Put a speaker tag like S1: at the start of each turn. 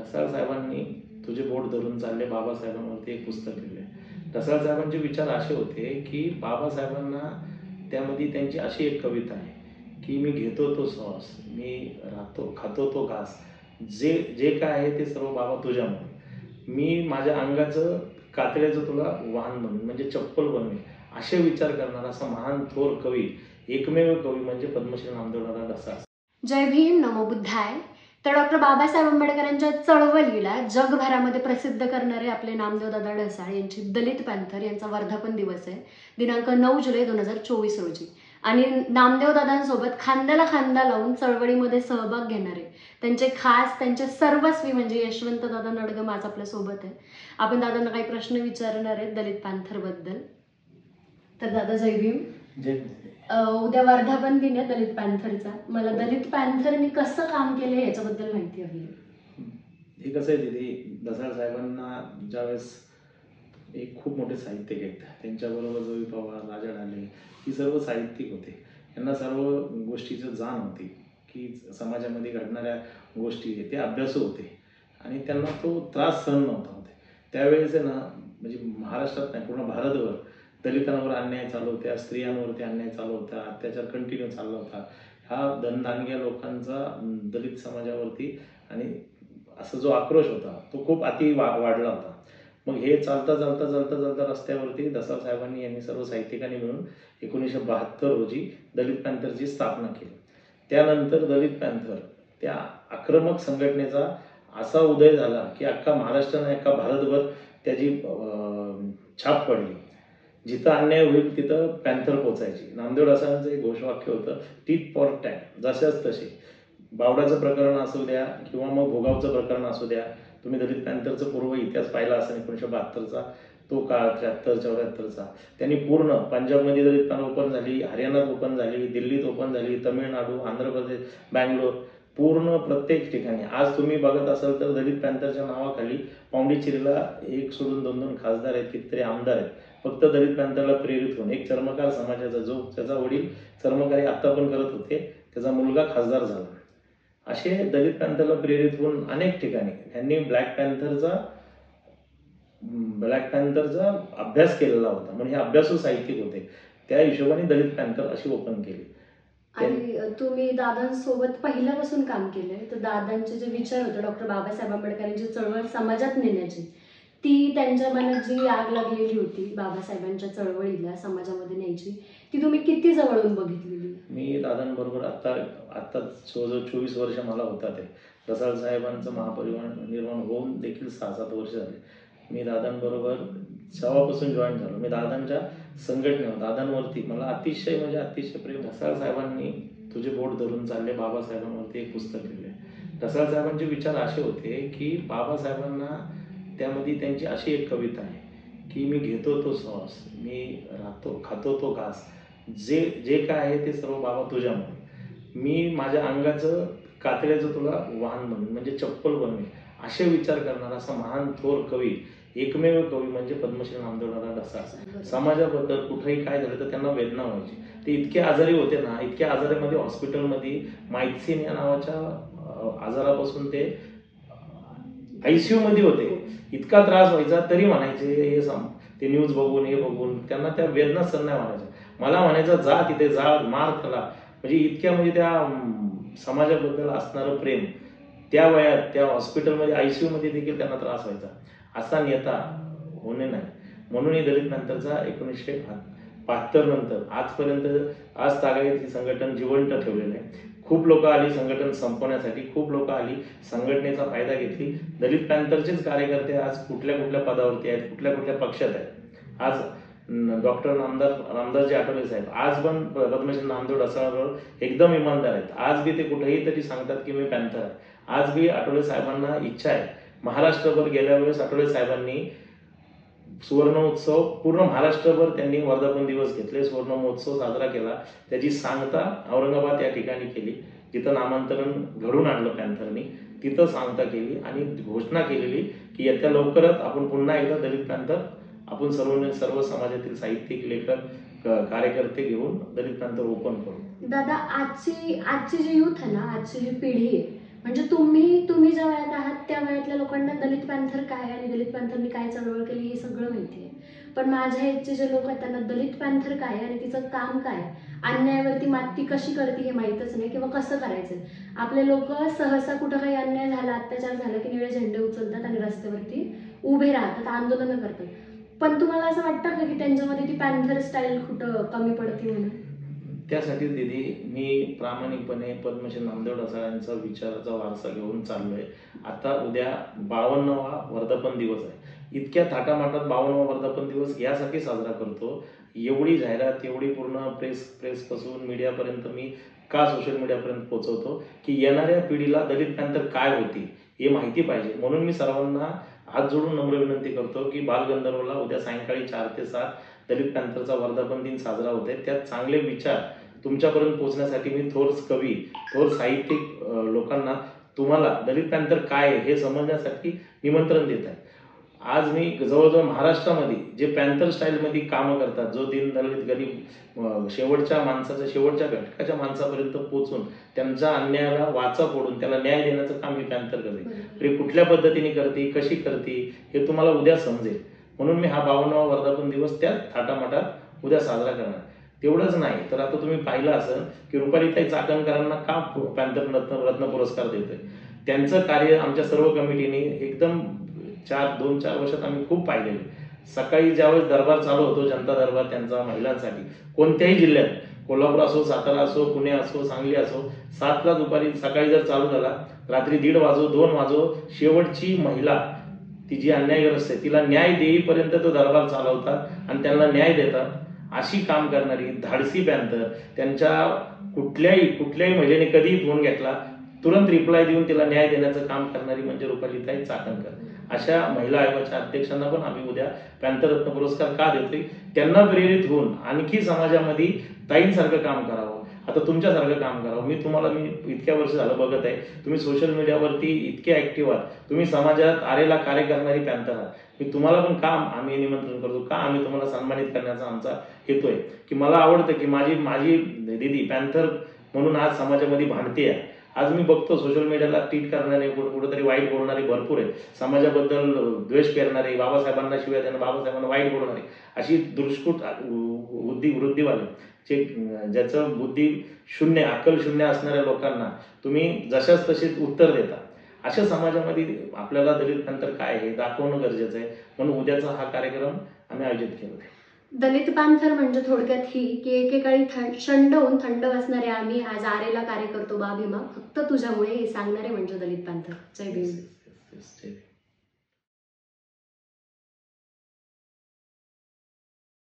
S1: ढसाळ साहेबांनी तुझे बोट धरून चालले बाबासाहेबांवरती एक पुस्तक लिहिले. ढसाळ साहेबांचे विचार असे होते की बाबासाहेबांना त्यामध्ये त्यांची अशी एक कविता आहे की मी घेतो तो श्वास, मी राहतो खातो तो घास, जे जे काय आहे ते सर्व बाबा तुझ्यामुळे. मी माझ्या अंगाचं कातड्याचं तुला वाहन बनवेन, म्हणजे चप्पल बनवेन, असे विचार करणारा असा महान थोर कवी, एकमेव कवी म्हणजे पद्मश्री नामदेवदादा ढसाळ.
S2: जय भीम, नमो बुद्धाय. तर डॉक्टर बाबासाहेब आंबेडकरांच्या चळवळीला जगभरामध्ये प्रसिद्ध करणारे आपले नामदेवदादा ढसाळ यांची दलित पॅन्थर यांचा वर्धापन दिवस आहे दिनांक 9 जुलै 2024 रोजी. आणि नामदेवदादांसोबत खांद्याला खांदा लावून चळवळीमध्ये सहभाग घेणारे त्यांचे खास, त्यांचे सर्वस्वी म्हणजे यशवंत दादा नडगम आज आपल्या सोबत आहे. आपण दादांना काही प्रश्न विचारणार आहेत दलित पॅन्थरबद्दल. तर दादा जय भीम.
S1: जे
S2: उद्या वर्धापन दिन आहे दलित पॅन्थरचा. मला दलित पॅन्थरनी कसं काम केलं याच्याबद्दल माहिती हवी आहे.
S1: हे कसं आहे दीदी, ढसाळ साहेबांना ज्यावेळेस एक खूप मोठे साहित्यिक आहेत, त्यांच्याबरोबर जोई पवार, राजा ढाले ही सर्व साहित्यिक होते. यांना सर्व गोष्टीचं जाण होती की समाजामध्ये घडणाऱ्या गोष्टी ते अभ्यासू होते आणि त्यांना तो त्रास सहन नव्हता होते. त्यावेळेस आहे ना, म्हणजे महाराष्ट्रात नाही पूर्ण भारतभर दलितांवर अन्याय चालू होत्या, स्त्रियांवरती अन्याय चालू होता, अत्याचार कंटिन्यू चालला होता. हा धनदानग्या लोकांचा दलित समाजावरती आणि असा जो आक्रोश होता तो खूप वाढला होता. मग हे चालता चालता चालता चालता रस्त्यावरती ढसाळ साहेबांनी यांनी सर्व साहित्यिकांनी मिळून 1972 रोजी दलित पॅन्थरची स्थापना केली. त्यानंतर दलित पॅन्थर त्या आक्रमक संघटनेचा असा उदय झाला की अख्खा महाराष्ट्र आणि अख्खा भारतभर त्याची छाप पडली. जिथं अन्याय होईल तिथं पॅन्थर पोचायची. नामदेव ढसाळांचं एक घोषवाक्य होतं, टीट फॉर टॅट, जशाच तसे. बावड्याचं प्रकरण असू द्या किंवा मग भोगावचं प्रकरण असू द्या, तुम्ही दलित पॅन्थरचा पूर्व इतिहास पाहिला असेल 1972चा, तो काळ 73-74चा. त्यांनी पूर्ण पंजाबमध्ये दलित पॅन्थर ओपन झाली, हरियाणात ओपन झाली, दिल्लीत ओपन झाली, तमिळनाडू, आंध्र प्रदेश, बँगलोर, पूर्ण प्रत्येक ठिकाणी. आज तुम्ही बघत असाल तर दलित पॅन्थरच्या नावाखाली पाँडिचेरीला एक सोडून 2-2 खासदार आहेत, कितीतरी आमदार आहेत, फक्त दलित पॅन्थरला प्रेरित होऊन. एक चर्मकार समाजाचा, जो त्याचा वडील चर्मकारी आत्ता पण करत होते, त्याचा मुलगा खासदार झाला. असे दलित पॅन्थरला प्रेरित होऊन अनेक ठिकाणी त्यांनी ब्लॅक पॅन्थरचा अभ्यास केलेला होता. म्हणजे हे अभ्यासू साहित्यिक होते. त्या हिशोबाने दलित पॅन्थर अशी ओपन केली.
S2: आणि तुम्ही दादांसोबत पहिल्यापासून काम केलंय, तर दादांचे जे विचार होते डॉक्टर बाबासाहेब आंबेडकरांची चळवळ समाजात नेण्याची, ती त्यांच्या मनात जी आग लागलेली होती बाबासाहेबांच्या चळवळीला समाजामध्ये न्यायची, ती तुम्ही किती जवळून बघितलेली? मी
S1: दादांबरोबर आता 24 वर्ष मला होतात. ढसाळ साहेबांचं महापरिनिर्वाण होऊन देखील 6-7 वर्ष झाले. मी दादांबरोबर जेव्हापासून जॉईन झालो, मी दादांच्या संघटनेवर, दादांवरती मला अतिशय म्हणजे अतिशय प्रेम. ढसाळ साहेबांनी तुझे बोट धरून चालले बाबासाहेबांवरती एक पुस्तक लिहिले. ढसाळ साहेबांचे विचार असे होते की बाबासाहेबांना त्यामध्ये त्यांची अशी एक कविता आहे की मी घेतो तो श्वास, मी राहतो खातो तो घास, जे जे काय आहे ते सर्व बाबा तुझ्यामुळे. मी माझ्या अंगाचं कातड्याचं तुला वाहन बनवेन, म्हणजे चप्पल बनवेन, असे विचार करणारा असा महान थोर कवी, एकमेव कवी म्हणजे पद्मश्री नामदेवदादा ढसाळ. समाजाबद्दल कुठेही काय झालं तर त्यांना वेदना व्हायची. ते इतके आजारी होते ना, इतक्या आजारामध्ये हॉस्पिटलमध्ये मायथ्सिन या नावाच्या आजारापासून ते ICU मध्ये होते. इतका त्रास व्हायचा तरी म्हणायचे, हे ते न्यूज बघून हे बघून त्यांना त्या वेदना सहन नाही म्हणायच्या. मला म्हणायचं जा तिथे जा, मार त्याला. म्हणजे इतक्या म्हणजे त्या समाजाबद्दल असणारं प्रेम, त्या वयात त्या हॉस्पिटलमध्ये ICU मध्ये देखील त्यांना त्रास व्हायचा. असा नेता होणे नाही. म्हणून ही दलित पॅन्थरचा 1972 नंतर आजपर्यंत आज तागायत ही संघटन जिवंत ठेवलेलं आहे. खूप लोक आली संघटन संपवण्यासाठी, खूप लोक आली संघटनेचा फायदा घेतली. दलित पॅन्थरचेच कार्यकर्ते आज कुठल्या कुठल्या पदावरती आहेत, कुठल्या कुठल्या पक्षात आहेत. आज डॉक्टर रामदासजी आठवले साहेब आज पण पद्मश्री नामदेव ढसाळबरोबर एकदम इमानदार आहेत. आज बी ते कुठेही तरी सांगतात की मी पॅन्थर आहे. आज बी आठवले साहेबांना इच्छा आहे. महाराष्ट्रभर गेल्या वेळेस आठवले साहेबांनी सुवर्ण उत्सव पूर्ण महाराष्ट्रभर त्यांनी वर्धापन दिवस घेतले, सुवर्ण महोत्सव साजरा केला. त्याची सांगता औरंगाबाद या ठिकाणी केली, जिथं नामांतरण घडून आणलं पॅन्थरनी, तिथं सांगता केली आणि घोषणा केलेली की येत्या लवकरच आपण पुन्हा एकदा दलित पॅन्थर आपण सर्व समाजातील साहित्यिक, लेखक, कार्यकर्ते घेऊन दलित पॅन्थर ओपन करू.
S2: दादा आजची जी युथ आहे ना, आजची जी पिढी आहे, म्हणजे तुम्ही ज्या वयात आहात त्या त्या वयातल्या लोकांना दलित पॅन्थर काय आणि दलित पॅन्थरनी काय चळवळ केली हे सगळं माहिती आहे. पण माझ्या एजचे जे लोक आहेत त्यांना दलित पॅन्थर काय आणि तिचं काम काय, अन्यायावरती माती कशी करते हे माहीतच नाही किंवा कसं करायचं. आपले लोक सहसा कुठं काही अन्याय झाला, अत्याचार झाला की निळे झेंडे उचलतात आणि रस्त्यावरती उभे राहतात, आंदोलनं करतात. पण तुम्हाला असं वाटतं का की त्यांच्यामध्ये ती पॅन्थर स्टाईल कुठं कमी पडते म्हणून?
S1: त्यासाठी दीदी मी प्रामाणिकपणे पद्मश्री नामदेव ढसाळांचा विचाराचा वारसा घेऊन चाललोय. आता उद्या 52वा वर्धापन दिवस आहे. इतक्या थाटामाटात 52वा वर्धापन दिवस यासाठी साजरा करतो. एवढी जाहिरात, एवढी पूर्ण प्रेसपासून मीडियापर्यंत मी का सोशल मीडियापर्यंत पोहोचवतो की येणाऱ्या पिढीला दलित पॅन्थर काय होती हे माहिती पाहिजे. म्हणून मी सर्वांना हात जोडून नम्र विनंती करतो की बालगंधर्वला उद्या सायंकाळी 4 ते 7 दलित पॅन्थरचा वर्धापन दिन साजरा होतोय. त्यात चांगले विचार तुमच्यापर्यंत पोहोचण्यासाठी मी थोर कवी, थोर साहित्यिक लोकांना तुम्हाला दलित पॅन्थर काय आहे हे समजण्यासाठी निमंत्रण देत आहे. आज मी जवळजवळ महाराष्ट्रामध्ये जे पॅन्थर स्टाईलमध्ये कामं करतात, जो दिन दलित गरीब शेवटच्या माणसाच्या, शेवटच्या घटकाच्या माणसापर्यंत पोहोचून त्यांच्या अन्यायाला वाचा फोडून त्याला न्याय देण्याचं काम ही पॅन्थर करते. हे कुठल्या पद्धतीने करते, कशी करते हे तुम्हाला उद्या समजेल. म्हणून मी हा 52वा वर्धापन दिवस त्या थाटामाटात उद्या साजरा करणार. तेवढंच नाही तर आता तुम्ही पाहिलं असेल की रुपालीताई चाकणकरांना का पॅन्थर रत्न पुरस्कार देतोय. त्यांचं कार्य आमच्या सर्व कमिटीने एकदम 2-4 वर्षात आम्ही खूप पाहिलेले. सकाळी ज्यावेळेस दरबार चालू होतो, जनता दरबार त्यांचा महिलांसाठी, कोणत्याही जिल्ह्यात, कोल्हापूर असो, सातारा असो, पुणे असो, सांगली असो, 7ला दुपारी सकाळी जर चालू झाला, रात्री 1:30 वाजो 2 वाजो, शेवटची महिला ती जी अन्यायग्रस्त आहे तिला न्याय देईपर्यंत तो दरबार चालवतात आणि त्यांना न्याय देतात. अशी काम करणारी धाडसी पॅन्थर, त्यांच्या कुठल्याही महिलेने कधीही फोन घेतला तुरंत रिप्लाय देऊन तिला न्याय देण्याचं काम करणारी म्हणजे रुपालीताई चाकणकर. अशा महिला आयोगाच्या अध्यक्षांना पण आम्ही उद्या पॅन्थर रत्न पुरस्कार का देतोय, त्यांना प्रेरित होऊन आणखी समाजामध्ये ताईंसारखं काम करावं, आता तुमच्यासारखं काम करावं. मी इतक्या वर्ष झालं बघत आहे, तुम्ही सोशल मीडियावरती इतके ऍक्टिव्ह आहात, तुम्ही समाजात आरेला कार्य करणारी पॅन्थर आहात. मी तुम्हाला पण काम आम्ही निमंत्रण करतो का आम्ही तुम्हाला सन्मानित करण्याचा आमचा हेतू आहे की मला आवडतं की माझी दीदी पॅन्थर म्हणून आज समाजामध्ये भांडते आहे. आज मी बघतो सोशल मीडियाला ट्वीट करणारे, कुठेतरी वाईट बोलणारे भरपूर आहेत, समाजाबद्दल द्वेष पेरणारे, बाबासाहेबांना शिवाय त्यांना बाबासाहेबांना वाईट बोलणारे, अशी दुष्कृत वृत्तीवाले ज्याचं बुद्धी शून्य, अक्कल शून्य असणाऱ्या लोकांना तुम्ही जशाच तशीच उत्तर देता. अशा समाजामध्ये आपल्याला दलित पॅन्थर काय हे दाखवणं गरजेचं आहे. म्हणून उद्याचा हा कार्यक्रम आम्ही आयोजित केला.
S2: दलित पॅन्थर म्हणजे थोडक्यात ही की एकेकाळी शंड होऊन थंड बसणारे आम्ही आज आरेला कार्य करतो बा भीमा, फक्त तुझ्यामुळे हे सांगणारे म्हणजे दलित पॅन्थर. जय भीम.